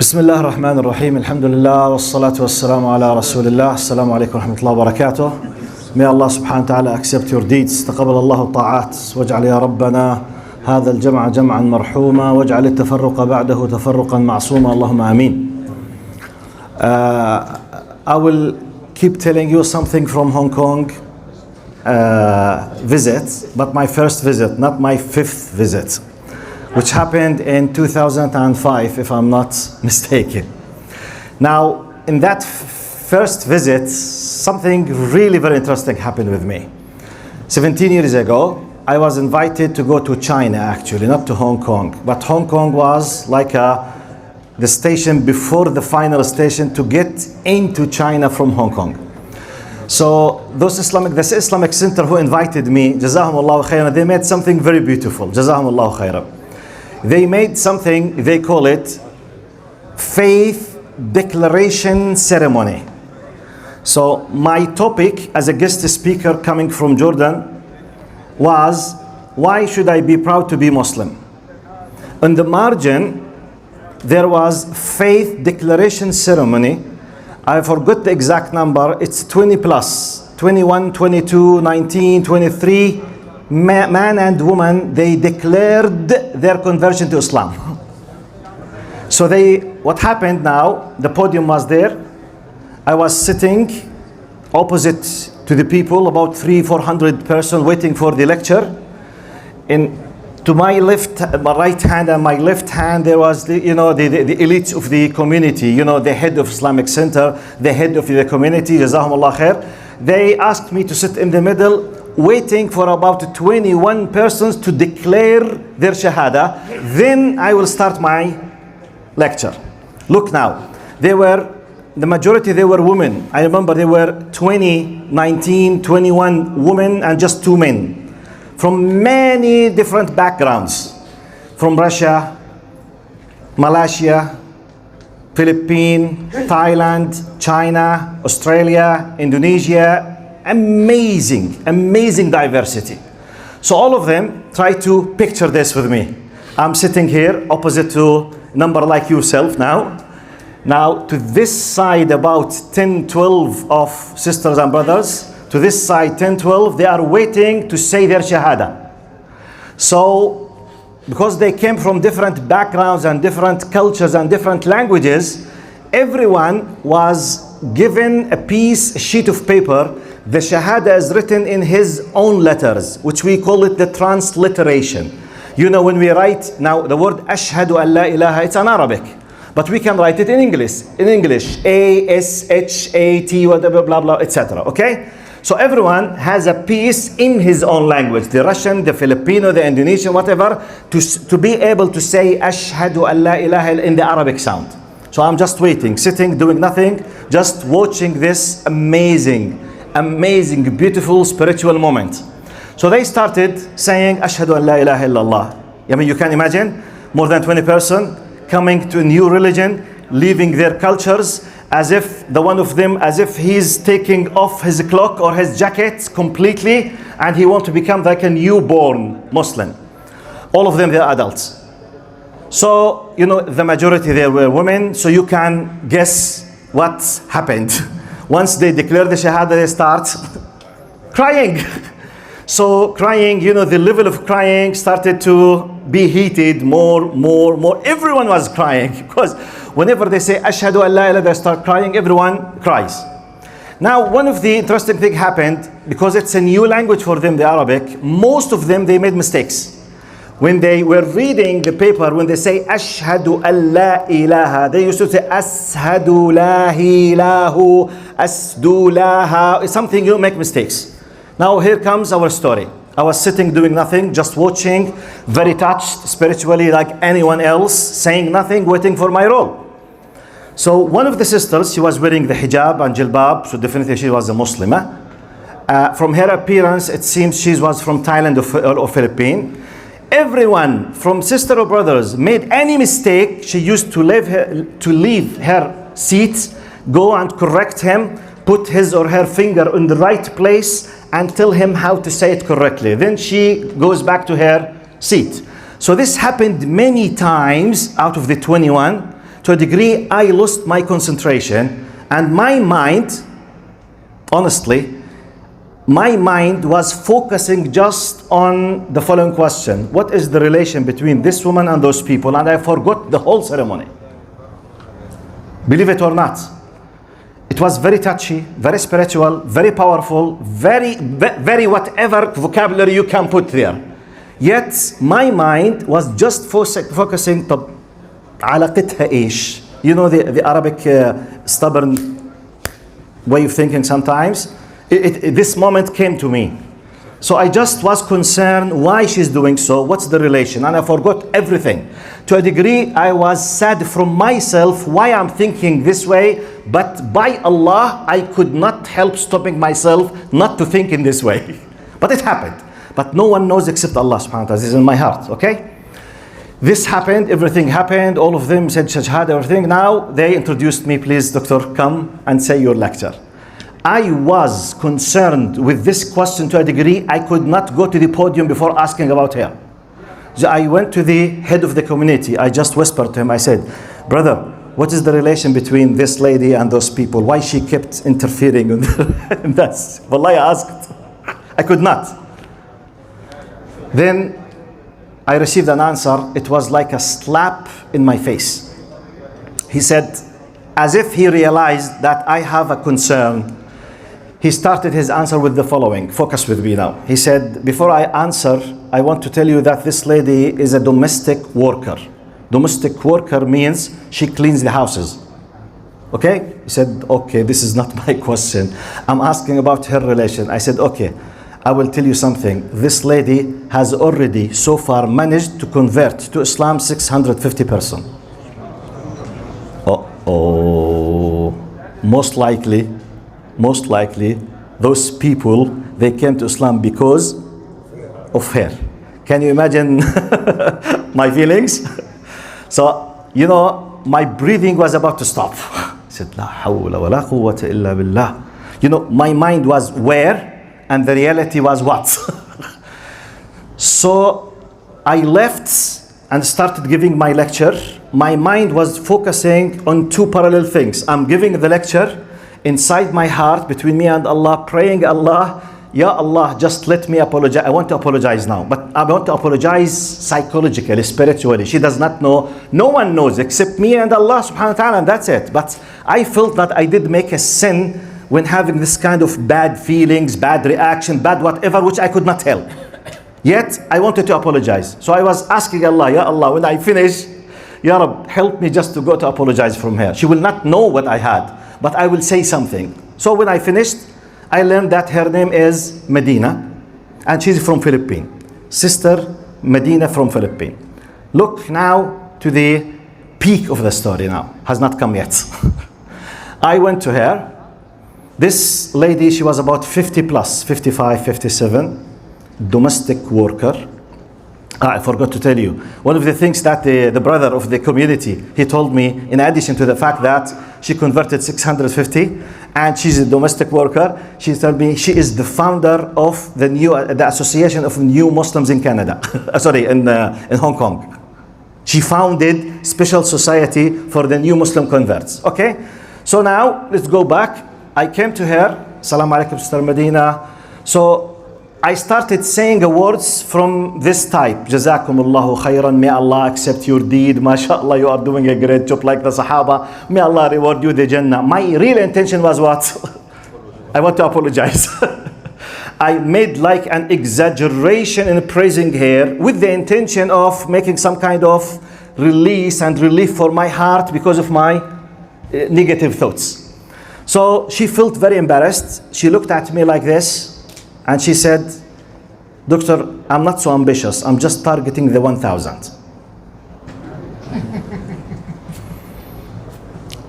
بسم الله الرحمن الرحيم الحمد لله والصلاة والسلام على رسول الله السلام عليكم ورحمة الله وبركاته. May Allah subhanahu wa ta'ala accept your deeds. تقبل الله الطاعات واجعل يا ربنا هذا الجمع جمعا مرحوما واجعل التفرق بعده تفرقا معصوما اللهم آمين. I will keep telling you something from Hong Kong visit, but my first visit, not my fifth visit, which happened in 2005, if I'm not mistaken. Now, in that first visit, something really very interesting happened with me. 17 years ago, I was invited to go to China, actually, not to Hong Kong. But Hong Kong was like the station before the final station to get into China from Hong Kong. So this Islamic center who invited me, Jazahumullahu khairan, they made something very beautiful. Jazahumullahu khairan. They made something, they call it faith declaration ceremony. So my topic as a guest speaker coming from Jordan was, why should I be proud to be Muslim? On the margin, there was faith declaration ceremony. I forgot the exact number, it's 20 plus, 21, 22, 19, 23, man and woman, they declared their conversion to Islam. So what happened now, the podium was there. I was sitting opposite to the people, about 300-400 persons waiting for the lecture. To my my right hand and my left hand, there was the elites of the community, the head of Islamic Center, the head of the community, Jazahumullah khair. They asked me to sit in the middle, waiting for about 21 persons to declare their shahada. Then I will start my lecture. Look now, the majority they were women. I remember there were 19, 21 women and just 2 men from many different backgrounds, from Russia, Malaysia, Philippines, Thailand, China, Australia, Indonesia. Amazing diversity. So all of them try to picture this with me. I'm sitting here opposite to a number like yourself now. Now to this side about 10, 12 of sisters and brothers. To this side 10, 12, they are waiting to say their shahada. So because they came from different backgrounds and different cultures and different languages, everyone was given a sheet of paper. The shahada is written in his own letters, which we call it the transliteration. When we write now the word ashhadu an la ilaha, it's in Arabic, but we can write it in English. A-S-H-A-T, whatever, blah, blah, etc. Okay? So everyone has a piece in his own language, the Russian, the Filipino, the Indonesian, whatever, to be able to say ashhadu an la ilaha in the Arabic sound. So I'm just waiting, sitting, doing nothing, just watching this amazing, beautiful spiritual moment. So they started saying ashhadu an la ilaha illallah. I mean, you can imagine more than 20 persons coming to a new religion, leaving their cultures, as if he's taking off his cloak or his jacket completely, and he wants to become like a newborn Muslim. All of them, they're adults. So, the majority there were women, so you can guess what happened. Once they declare the shahada, they start crying. So crying, the level of crying started to be heated more. Everyone was crying because whenever they say ashhadu an la ilaha, they start crying, everyone cries. Now, one of the interesting things happened, because it's a new language for them, the Arabic, most of them, they made mistakes. When they were reading the paper, when they say ashhadu an la ilaha, they used to say ashhadu la ilahu, asdu laha, something, you make mistakes. Now here comes our story. I was sitting doing nothing, just watching, very touched spiritually like anyone else, saying nothing, waiting for my role. So one of the sisters, she was wearing the hijab and jilbab, so definitely she was a Muslimah. From her appearance, it seems she was from Thailand or Philippines. Everyone from sister or brothers made any mistake, she used to leave her seat, go and correct him, put his or her finger in the right place and tell him how to say it correctly. Then she goes back to her seat. So this happened many times out of the 21. to a degree I lost my concentration, and my mind, honestly, my mind was focusing just on the following question: what is the relation between this woman and those people? And I forgot the whole ceremony. Believe it or not. It was very touchy, very spiritual, very powerful, very whatever vocabulary you can put there. Yet my mind was just focusing. طب علاقتها إيش? You know the Arabic stubborn way of thinking sometimes. This moment came to me. So I just was concerned why she's doing so, what's the relation, and I forgot everything. To a degree, I was sad from myself why I'm thinking this way, but by Allah, I could not help stopping myself not to think in this way. But it happened. But no one knows except Allah subhanahu wa ta'ala. This is in my heart, okay? This happened, everything happened, all of them said shahada, everything. Now they introduced me, please doctor, come and say your lecture. I was concerned with this question to a degree I could not go to the podium before asking about her. So I went to the head of the community. I just whispered to him, I said, brother, what is the relation between this lady and those people? Why she kept interfering in that? Wallahi, I asked. I could not. Then I received an answer. It was like a slap in my face. He said, as if he realized that I have a concern, he started his answer with the following. Focus with me now. He said, before I answer, I want to tell you that this lady is a domestic worker. Domestic worker means she cleans the houses. Okay? He said, okay, this is not my question. I'm asking about her relation. I said, okay, I will tell you something. This lady has already so far managed to convert to Islam 650 persons. Oh, most likely, those people, they came to Islam because of her. Can you imagine my feelings? So, you know, my breathing was about to stop. I said, La hawla wa la quwwata illa billah. You know, my mind was where, and the reality was what? So, I left and started giving my lecture. My mind was focusing on two parallel things. I'm giving the lecture. Inside my heart, between me and Allah, praying Allah, Ya Allah, just let me apologize. I want to apologize now, but I want to apologize psychologically, spiritually. She does not know. No one knows except me and Allah subhanahu wa ta'ala, and that's it. But I felt that I did make a sin when having this kind of bad feelings, bad reaction, bad whatever, which I could not help. Yet, I wanted to apologize. So I was asking Allah, Ya Allah, when I finish, Ya Rab, help me just to go to apologize from her. She will not know what I had, but I will say something. So when I finished, I learned that her name is Medina, and she's from Philippines. Sister Medina from Philippines. Look now to the peak of the story now. Has not come yet. I went to her. This lady, she was about 50 plus, 55, 57, domestic worker. I forgot to tell you, one of the things that the brother of the community, he told me, in addition to the fact that she converted 650 and she's a domestic worker, she told me she is the founder of the Association of New Muslims in Canada. in Hong Kong. She founded special society for the new Muslim converts. Okay, so now let's go back. I came to her, Salaam alaikum, Sister Medina. So I started saying words from this type. Jazakumullahu khairan. May Allah accept your deed. MashaAllah, you are doing a great job like the Sahaba. May Allah reward you the Jannah. My real intention was what? I want to apologize. I made like an exaggeration in praising her with the intention of making some kind of release and relief for my heart because of my negative thoughts. So she felt very embarrassed. She looked at me like this. And she said, Doctor, I'm not so ambitious. I'm just targeting the 1,000.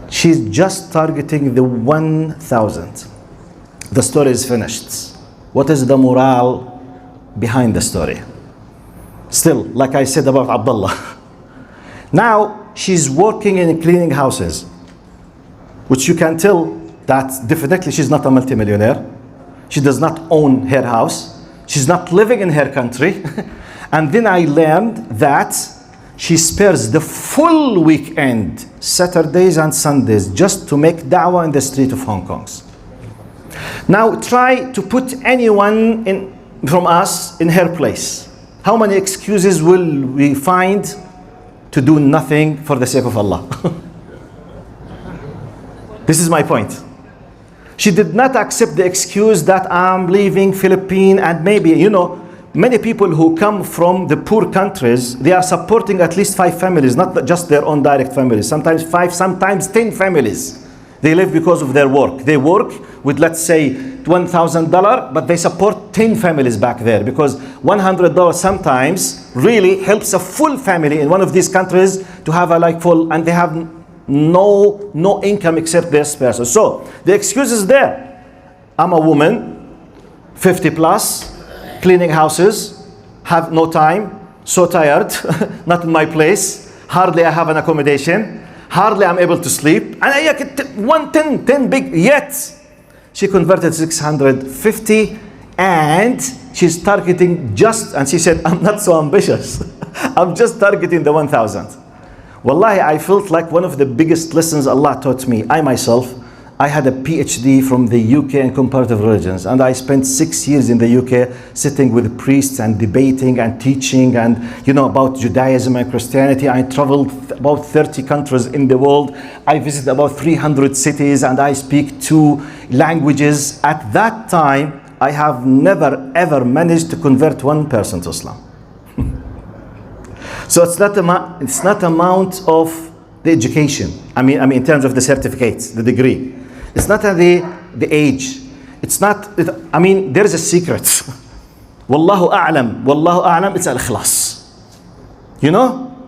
She's just targeting the 1,000. The story is finished. What is the morale behind the story? Still, like I said about Abdullah. Now, she's working in cleaning houses, which you can tell that definitely she's not a multimillionaire. She does not own her house. She's not living in her country. And then I learned that she spares the full weekend, Saturdays and Sundays, just to make da'wah in the street of Hong Kong. Now try to put anyone from us in her place. How many excuses will we find to do nothing for the sake of Allah? This is my point. She did not accept the excuse that I'm leaving Philippines, and maybe, many people who come from the poor countries, they are supporting at least 5 families, not just their own direct families. Sometimes 5, sometimes 10 families. They live because of their work. They work with, let's say, $1,000, but they support 10 families back there, because $100 sometimes really helps a full family in one of these countries to have a full, and they have no income except this person. So the excuse is there. I'm a woman, 50 plus, cleaning houses, have no time, so tired, not in my place, hardly I have an accommodation, hardly I'm able to sleep, and I get 10 big, yet she converted 650, and she's targeting and she said, I'm not so ambitious, I'm just targeting the 1,000. Wallahi, I felt like one of the biggest lessons Allah taught me. I had a PhD from the UK in comparative religions, and I spent 6 years in the UK sitting with priests and debating and teaching and about Judaism and Christianity. I traveled about 30 countries in the world. I visited about 300 cities, and I speak 2 languages. At that time, I have never ever managed to convert one person to Islam. So it's not amount of the education. I mean in terms of the certificates, the degree. It's not the age. It's not. There is a secret. Wallahu a'lam. It's al-ikhlas.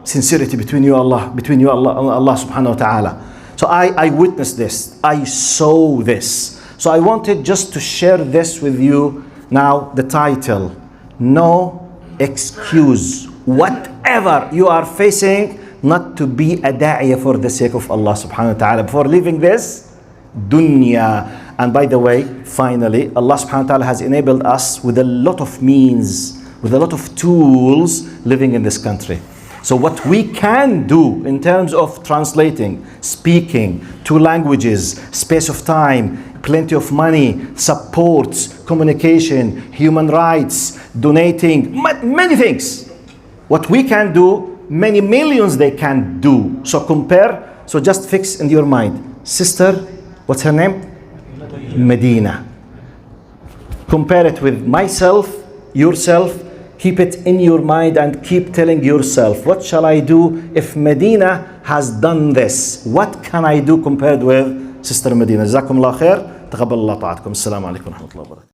Sincerity between you Allah subhanahu wa ta'ala. So I witnessed this. I saw this. So I wanted just to share this with you. Now the title: No excuse. Whatever you are facing, not to be a da'iyah for the sake of Allah subhanahu wa ta'ala. Before leaving this dunya. And by the way, finally, Allah subhanahu wa ta'ala has enabled us with a lot of means, with a lot of tools living in this country. So what we can do in terms of translating, speaking 2 languages, space of time, plenty of money, support, communication, human rights, donating, many things. What we can do, many millions they can do. So compare, so just fix in your mind. Sister, what's her name? Medina. Compare it with myself, yourself. Keep it in your mind and keep telling yourself, what shall I do if Medina has done this? What can I do compared with Sister Medina? جزاكم الله خير. تقبل الله طاعتكم. السلام عليكم ورحمة الله وبركاته.